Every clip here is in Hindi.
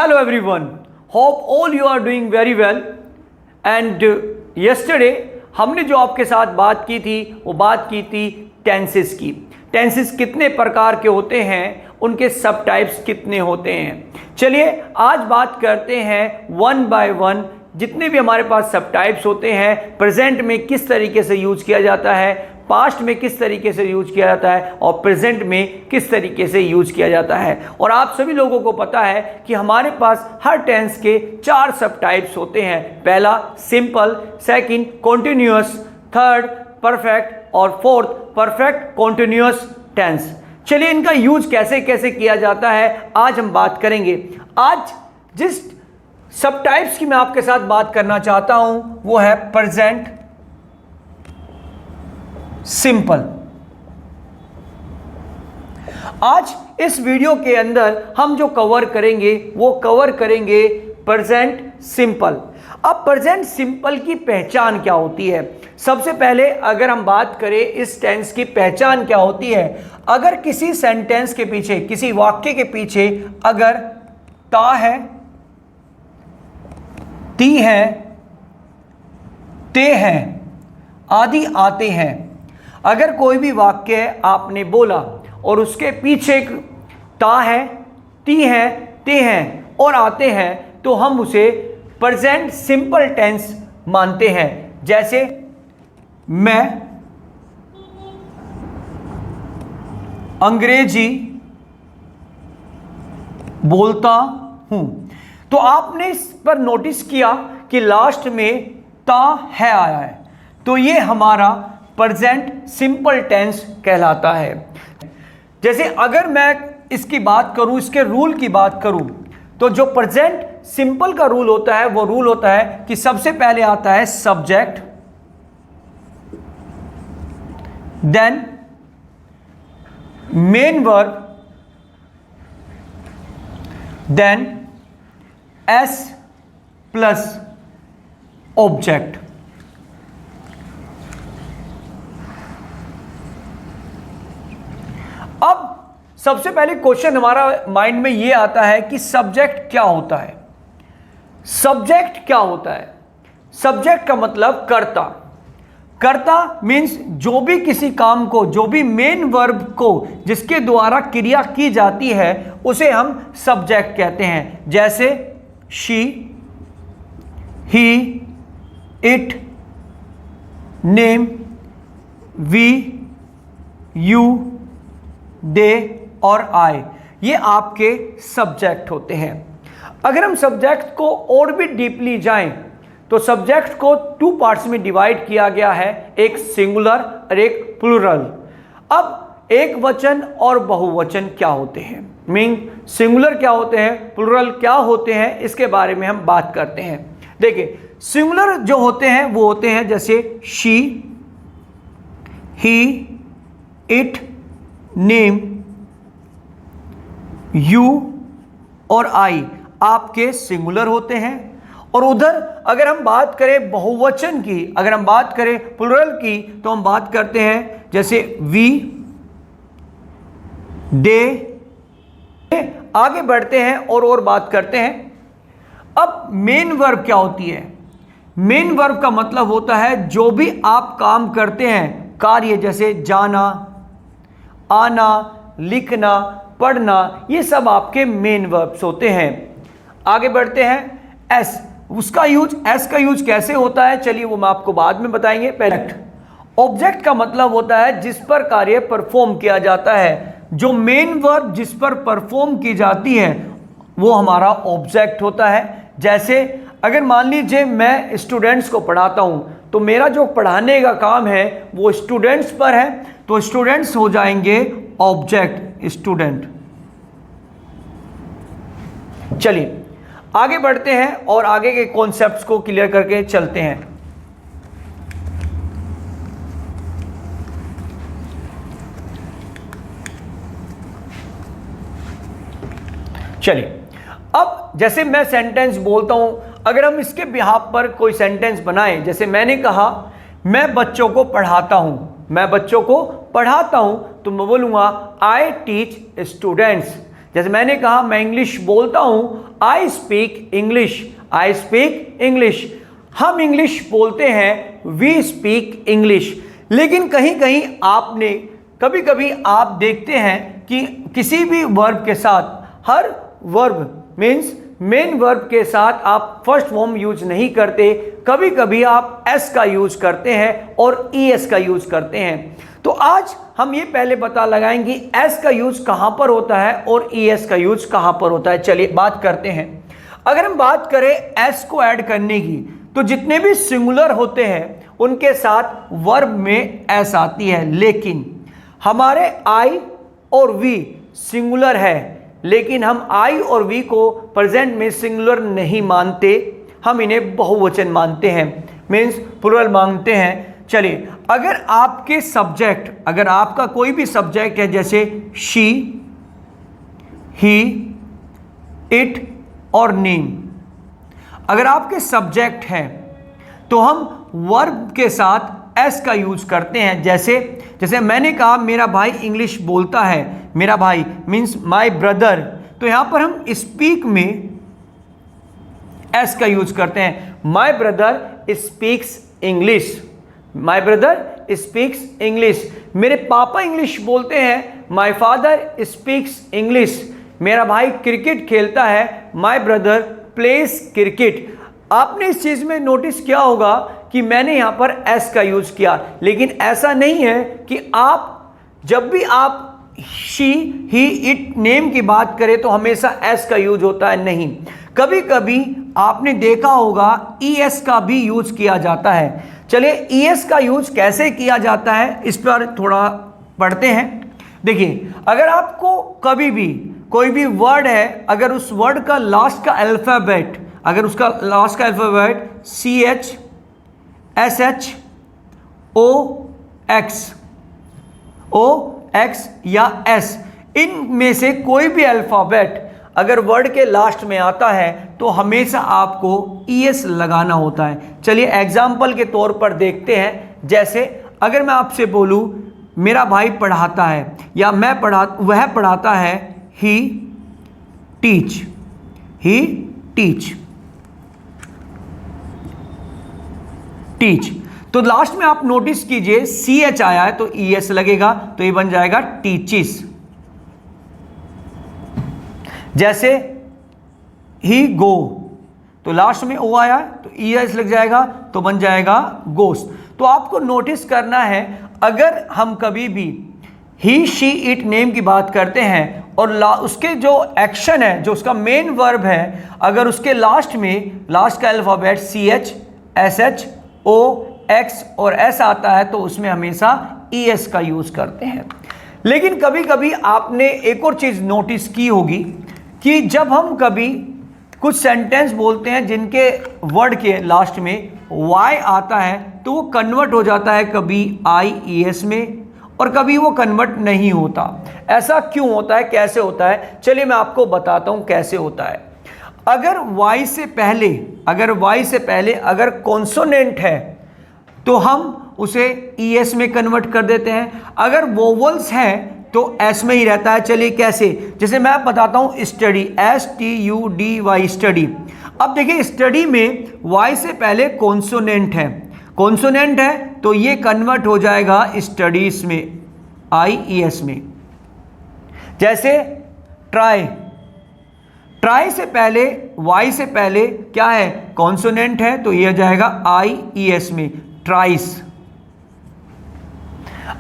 Hello everyone, hope all you are doing very well and yesterday हमने जो आपके साथ बात की थी वो बात की थी टेंसेस की। टेंसेस कितने प्रकार के होते हैं, उनके सब टाइप्स कितने होते हैं। चलिए आज बात करते हैं वन बाय वन जितने भी हमारे पास सब टाइप्स होते हैं, प्रेजेंट में किस तरीके से यूज किया जाता है, पास्ट में किस तरीके से यूज किया जाता है और प्रेजेंट में किस तरीके से यूज किया जाता है। और आप सभी लोगों को पता है कि हमारे पास हर टेंस के 4 सब टाइप्स होते हैं। पहला simple, second continuous, third perfect और फोर्थ परफेक्ट कॉन्टिन्यूअस टेंस। चलिए इनका यूज कैसे कैसे किया जाता है आज हम बात करेंगे। आज जिस सब टाइप्स की मैं आपके साथ बात करना चाहता हूं वो है प्रेजेंट सिंपल। आज इस वीडियो के अंदर हम जो कवर करेंगे वो कवर करेंगे प्रेजेंट सिंपल। अब प्रेजेंट सिंपल की पहचान क्या होती है? सबसे पहले अगर हम बात करें इस टेंस की पहचान क्या होती है, अगर किसी सेंटेंस के पीछे, किसी वाक्य के पीछे अगर ता है, ती है, ते हैं आदि आते हैं, अगर कोई भी वाक्य आपने बोला और उसके पीछे ता है, ती है, ते हैं और आते हैं तो हम उसे प्रेजेंट सिंपल टेंस मानते हैं। जैसे मैं अंग्रेजी बोलता हूं, तो आपने इस पर नोटिस किया कि लास्ट में ता है आया है, तो ये हमारा प्रेजेंट सिंपल टेंस कहलाता है। जैसे अगर मैं इसकी बात करूं, इसके रूल की बात करूं, तो जो प्रेजेंट सिंपल का रूल होता है वो रूल होता है कि सबसे पहले आता है subject, then main verb, then S plus object. अब सबसे पहले क्वेश्चन हमारा माइंड में यह आता है कि सब्जेक्ट क्या होता है। सब्जेक्ट क्या होता है? सब्जेक्ट का मतलब कर्ता। कर्ता मीन्स जो भी किसी काम को, जो भी मेन वर्ब को जिसके द्वारा क्रिया की जाती है उसे हम सब्जेक्ट कहते हैं। जैसे she, he, it, name, we, you, they और आई, ये आपके सब्जेक्ट होते हैं। अगर हम सब्जेक्ट को और भी डीपली जाएं तो सब्जेक्ट को 2 पार्ट्स में डिवाइड किया गया है, एक सिंगुलर और एक प्लूरल। अब एक वचन और बहुवचन क्या होते हैं, मीन सिंगुलर क्या होते हैं, प्लूरल क्या होते हैं, इसके बारे में हम बात करते हैं। देखिए सिंगुलर जो होते हैं वो होते हैं जैसे she, he, it, name, you और आई आपके सिंगुलर होते हैं। और उधर अगर हम बात करें बहुवचन की, अगर हम बात करें प्लूरल की, तो हम बात करते हैं जैसे वी, दे। आगे बढ़ते हैं और बात करते हैं। अब मेन वर्ब क्या होती है? मेन वर्ब का मतलब होता है जो भी आप काम करते हैं, कार्य, जैसे जाना, आना, लिखना, पढ़ना, ये सब आपके मेन वर्ब्स होते हैं। आगे बढ़ते हैं एस, उसका यूज, एस का यूज कैसे होता है चलिए वो मैं आपको बाद में बताएंगे। पहले ऑब्जेक्ट का मतलब होता है जिस पर कार्य परफॉर्म किया जाता है, जो मेन वर्ब जिस पर परफॉर्म की जाती है वो हमारा ऑब्जेक्ट होता है। जैसे अगर मान लीजिए मैं स्टूडेंट्स को पढ़ाता हूं तो मेरा जो पढ़ाने का काम है वो स्टूडेंट्स पर है, तो स्टूडेंट्स हो जाएंगे ऑब्जेक्ट, स्टूडेंट। चलिए आगे बढ़ते हैं और आगे के कॉन्सेप्ट्स को क्लियर करके चलते हैं। चलिए अब जैसे मैं सेंटेंस बोलता हूं, अगर हम इसके बिहाफ पर कोई सेंटेंस बनाएं, जैसे मैंने कहा मैं बच्चों को पढ़ाता हूं, मैं बच्चों को पढ़ाता हूं, तो मैं बोलूंगा आई टीच स्टूडेंट्स। जैसे मैंने कहा मैं इंग्लिश बोलता हूं, I speak English, I speak English. हम इंग्लिश बोलते हैं, वी स्पीक इंग्लिश। लेकिन कहीं कहीं आपने कभी कभी आप देखते हैं कि किसी भी वर्ब के साथ, हर वर्ब मीन्स मेन वर्ब के साथ आप फर्स्ट फॉर्म यूज नहीं करते, कभी कभी आप एस का यूज करते हैं और ईएस का यूज करते हैं। तो आज हम ये पहले पता लगाएंगे एस का यूज कहां पर होता है और ईएस का यूज कहां पर होता है। चलिए बात करते हैं। अगर हम बात करें एस को ऐड करने की, तो जितने भी सिंगुलर होते हैं उनके साथ वर्ब में एस आती है। लेकिन हमारे आई और वी सिंगुलर है, लेकिन हम आई और वी को प्रेजेंट में सिंगुलर नहीं मानते, हम इन्हें बहुवचन मानते हैं, मीन्स प्लुरल मानते हैं। चलिए, अगर आपके सब्जेक्ट, अगर आपका कोई भी सब्जेक्ट है जैसे शी, ही, इट और नेम, अगर आपके सब्जेक्ट हैं तो हम वर्ब के साथ एस का यूज करते हैं। जैसे मैंने कहा मेरा भाई इंग्लिश बोलता है, मेरा भाई मीन्स माय ब्रदर, तो यहां पर हम स्पीक में एस का यूज करते हैं। My brother speaks English, my brother speaks English. मेरे पापा इंग्लिश बोलते हैं, माय फादर स्पीक्स इंग्लिश। मेरा भाई क्रिकेट खेलता है, माय ब्रदर प्लेस क्रिकेट। आपने इस चीज में नोटिस किया होगा कि मैंने यहां पर एस का यूज किया, लेकिन ऐसा नहीं है कि आप जब भी आप शी, ही, इट, नेम की बात करें तो हमेशा एस का यूज होता है, नहीं। कभी कभी आपने देखा होगा ईएस का भी यूज किया जाता है। चलिए, ईएस का यूज कैसे किया जाता है इस पर थोड़ा पढ़ते हैं। देखिए, अगर आपको कभी भी कोई भी वर्ड है, अगर उस वर्ड का लास्ट का अल्फाबेट, अगर उसका लास्ट का अल्फाबेट CH, SH, OX या S, इनमें से कोई भी अल्फाबेट अगर वर्ड के लास्ट में आता है तो हमेशा आपको ES लगाना होता है। चलिए एग्जाम्पल के तौर पर देखते हैं। जैसे अगर मैं आपसे बोलूं मेरा भाई पढ़ाता है या वह पढ़ाता है, ही टीच, ही टीच, टीच, तो लास्ट में आप नोटिस कीजिए CH आया है तो ES लगेगा, तो ये बन जाएगा टीचिस। जैसे ही गो, तो लास्ट में O आया तो ES लग जाएगा, तो बन जाएगा गोस। तो आपको नोटिस करना है, अगर हम कभी भी ही, शी, इट, नेम की बात करते हैं और उसके जो एक्शन है, जो उसका मेन वर्ब है, अगर उसके लास्ट में लास्ट का अल्फाबेट CH, SH, OX और S आता है तो उसमें हमेशा ES का यूज करते हैं। लेकिन कभी कभी आपने एक और चीज नोटिस की होगी कि जब हम कभी कुछ सेंटेंस बोलते हैं जिनके वर्ड के लास्ट में Y आता है तो वो कन्वर्ट हो जाता है कभी IES में और कभी वो कन्वर्ट नहीं होता। ऐसा क्यों होता है, कैसे होता है? चलिए मैं आपको बताता हूं कैसे होता है। अगर Y से पहले अगर कॉन्सोनेंट है तो हम उसे ES में कन्वर्ट कर देते हैं। अगर वोवल्स हैं तो S में ही रहता है। चलिए कैसे, जैसे मैं बताता हूं स्टडी, STUDY स्टडी। अब देखिए स्टडी में Y से पहले कॉन्सोनेंट है तो ये कन्वर्ट हो जाएगा स्टडीज में, IES में। जैसे ट्राई से पहले Y से पहले क्या है, कॉन्सोनेंट है तो ये हो जाएगा IES में, ट्राइस।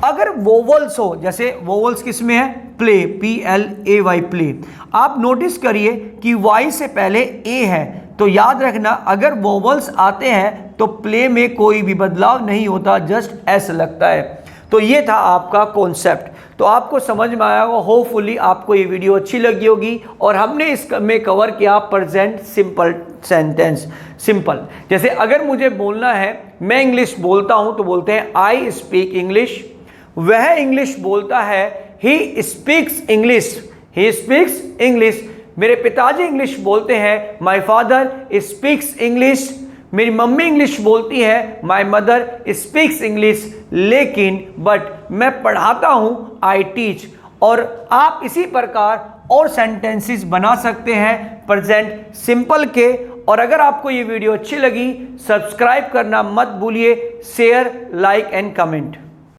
अगर वोवल्स हो, जैसे वोवल्स किस में है, प्ले, PLAY प्ले। आप नोटिस करिए कि Y से पहले A है तो याद रखना अगर वोवल्स आते हैं तो प्ले में कोई भी बदलाव नहीं होता, जस्ट S लगता है। तो ये था आपका कॉन्सेप्ट। तो आपको समझ में आया होगा, होपफुली आपको ये वीडियो अच्छी लगी होगी। और हमने इसमें कवर किया प्रेजेंट सिंपल सेंटेंस। सिंपल, जैसे अगर मुझे बोलना है मैं इंग्लिश बोलता हूं तो बोलते हैं आई स्पीक इंग्लिश। वह इंग्लिश बोलता है, ही स्पीक्स इंग्लिश। मेरे पिताजी इंग्लिश बोलते हैं, माय फादर स्पीक्स इंग्लिश। मेरी मम्मी इंग्लिश बोलती है, माय मदर स्पीक्स इंग्लिश। लेकिन बट मैं पढ़ाता हूं, आई टीच। और आप इसी प्रकार और सेंटेंसेस बना सकते हैं प्रेजेंट सिंपल के। और अगर आपको ये वीडियो अच्छी लगी, सब्सक्राइब करना मत भूलिए, शेयर, लाइक एंड कमेंट।